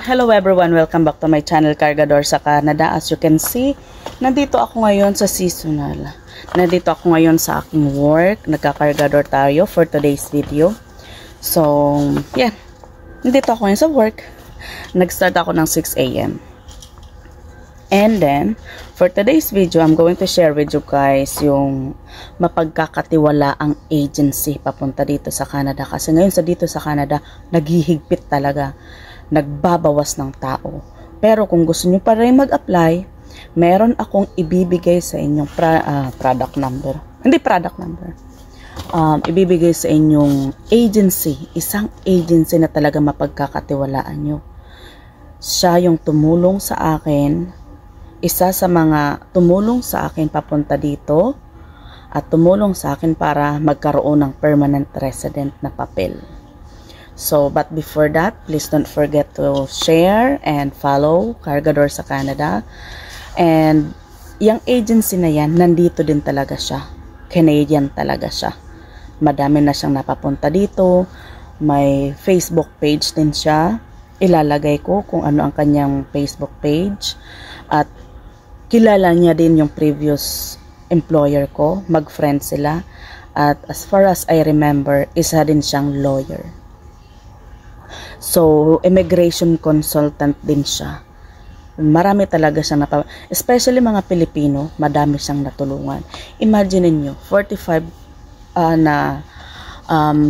Hello everyone, welcome back to my channel Cargador sa Canada. As you can see, nandito ako ngayon sa seasonal. Nandito ako ngayon sa aking work. Nagka-Cargador tayo for today's video. So, yeah. Nandito ako ngayon sa work. Nag-start ako ng 6 AM. And then, for today's video, I'm going to share with you guys yung mapagkakatiwalaang agency papunta dito sa Canada. Kasi ngayon dito sa Canada, naghihigpit talaga. Nagbabawas ng tao. Pero kung gusto nyo pa rin mag-apply, meron akong ibibigay sa inyong product number. Hindi product number. Ibibigay sa inyong agency. Isang agency na talaga mapagkakatiwalaan nyo. Siya yung tumulong sa akin. Isa sa mga tumulong sa akin papunta dito. At tumulong sa akin para magkaroon ng permanent resident na papel. So, but before that, please don't forget to share and follow Cargador sa Canada. And yung agency na yan, nandito din talaga siya. Canadian talaga siya. Madami na siyang napapunta dito. May Facebook page din siya. Ilalagay ko kung ano ang kanyang Facebook page. At kilala niya din yung previous employer ko. Mag-friend sila. At as far as I remember, isa din siyang lawyer. So, immigration consultant din siya. Marami talaga siyang especially mga Pilipino, madami siyang natulungan. Imagine niyo 45 na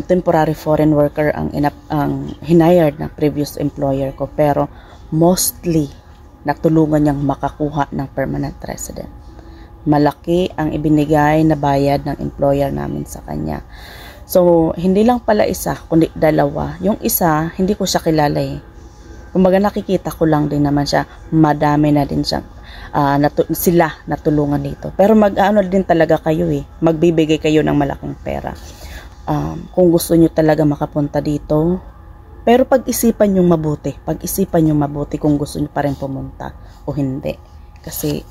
temporary foreign worker ang hired ng previous employer ko. Pero, mostly, natulungan niyang makakuha ng permanent resident. Malaki ang ibinigay na bayad ng employer namin sa kanya. So, hindi lang pala isa, kundi dalawa. Yung isa, hindi ko siya kilala eh. Kumbaga nakikita ko lang din naman siya. Madami na din siya. Sila natulungan dito. Pero mag-ano din talaga kayo eh. Magbibigay kayo ng malaking pera. Kung gusto nyo talaga makapunta dito. Pero pag-isipan nyo mabuti. Pag-isipan nyo mabuti kung gusto nyo pa rin pumunta o hindi. Kasi,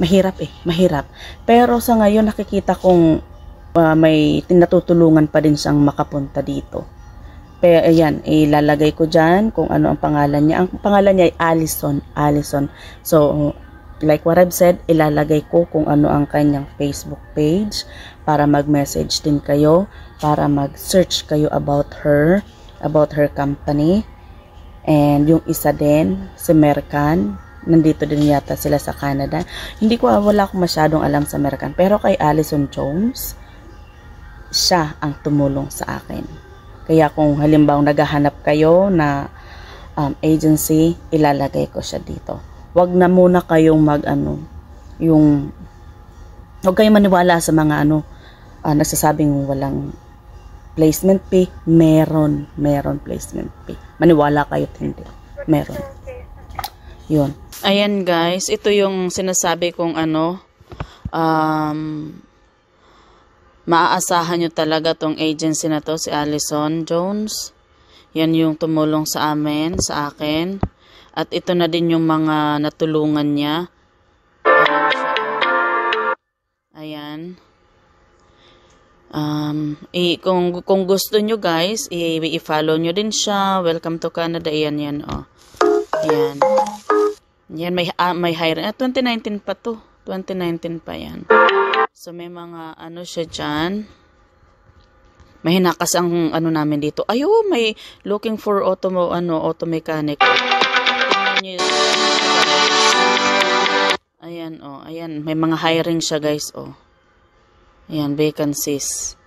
mahirap eh. Mahirap. Pero sa ngayon nakikita kong may tinatutulungan pa din siyang makapunta dito. Pero ayan, ilalagay ko dyan kung ano ang pangalan niya. Ang pangalan niya ay Allison. Allison. So, like what I've said, ilalagay ko kung ano ang kanyang Facebook page para mag-message din kayo, para mag-search kayo about her company. And yung isa din, si Mercan, nandito din yata sila sa Canada. Wala akong masyadong alam sa Mercan. Pero kay Allison Jones, siya ang tumulong sa akin. Kaya kung halimbawa naghahanap kayo na agency, ilalagay ko siya dito. Wag na muna kayong wag kayong maniwala sa mga nagsasabing walang placement fee. Meron placement fee. Maniwala kayo hindi. Meron. Yun. Ayan guys, ito yung sinasabi kong maaasahan nyo talaga tong agency na to, si Allison Jones. Yan yung tumulong sa akin. At ito na din yung mga natulungan niya. Ayan. Kung gusto nyo guys, i-follow nyo din siya. Welcome to Canada. Ayan, oh. Ayan. Yan, may hiring. 2019 pa to. 2019 pa yan. So, may mga siya dyan. May hinakas ang namin dito. May looking for auto mechanic. Tingnan nyo. Ayan, oh. Ayan, may mga hiring siya, guys, oh. Ayan, vacancies.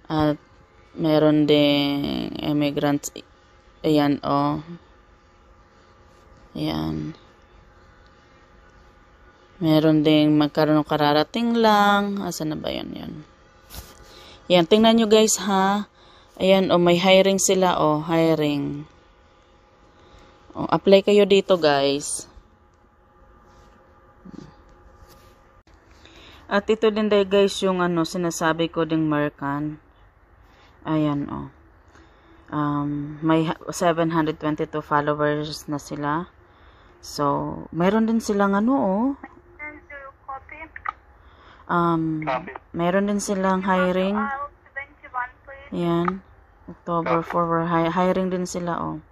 At meron ding immigrants. Ayan, oh. Ayan. Meron ding magkaroon kararating lang. Asan na ba yan? Ayan, tingnan nyo guys ha. Ayan, oh, may hiring sila, oh. Hiring. Oh, apply kayo dito guys. At ito din dahil guys yung sinasabi ko ding Mercan. Ayan, oh. May 722 followers na sila. So, mayroon din silang Meron din silang hiring. Yan. October 4, hiring din sila, oh.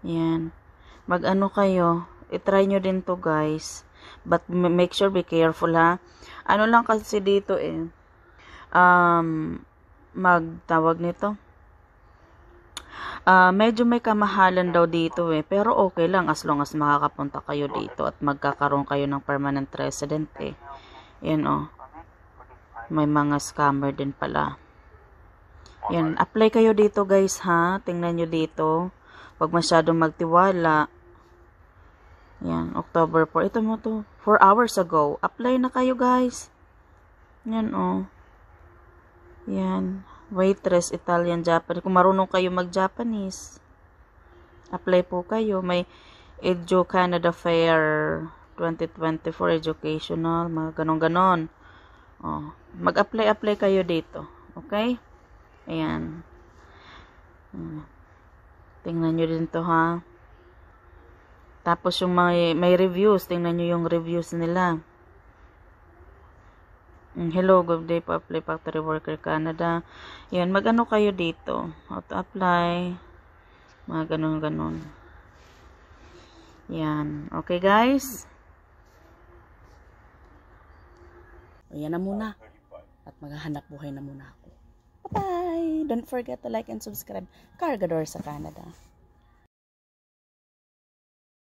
Yan. Mag-ano kayo, itry nyo din to, guys. But make sure, be careful, ha. Ano lang kasi dito, magtawag nito. Medyo may kamahalan daw dito, pero okay lang as long as makakapunta kayo dito at magkakaroon kayo ng permanent resident, Yan, oh. May mga scammer din pala. Yan, apply kayo dito, guys, ha. Tingnan nyo dito. Huwag masyadong magtiwala. Yan, October 4. Ito mo to. 4 hours ago. Apply na kayo, guys. Yan, oh. Yan. Waitress, Italian, Japanese. Kung marunong kayo mag-Japanese, apply po kayo. May Edu Canada Fair 2024 educational, mga ganon-ganon. Oh, mag-apply kayo dito. Okay? Ayan. Tingnan nyo din to, ha. Tapos yung may reviews. Tingnan nyo yung reviews nila. Hello, good day po. Apply Factory Worker Canada. Yan, mag-ano kayo dito. How to apply. Mga ganon-ganon. Yan. Okay, guys? Ayan na muna. At maghahanap buhay na muna ako. Bye! Don't forget to like and subscribe. Cargador sa Canada.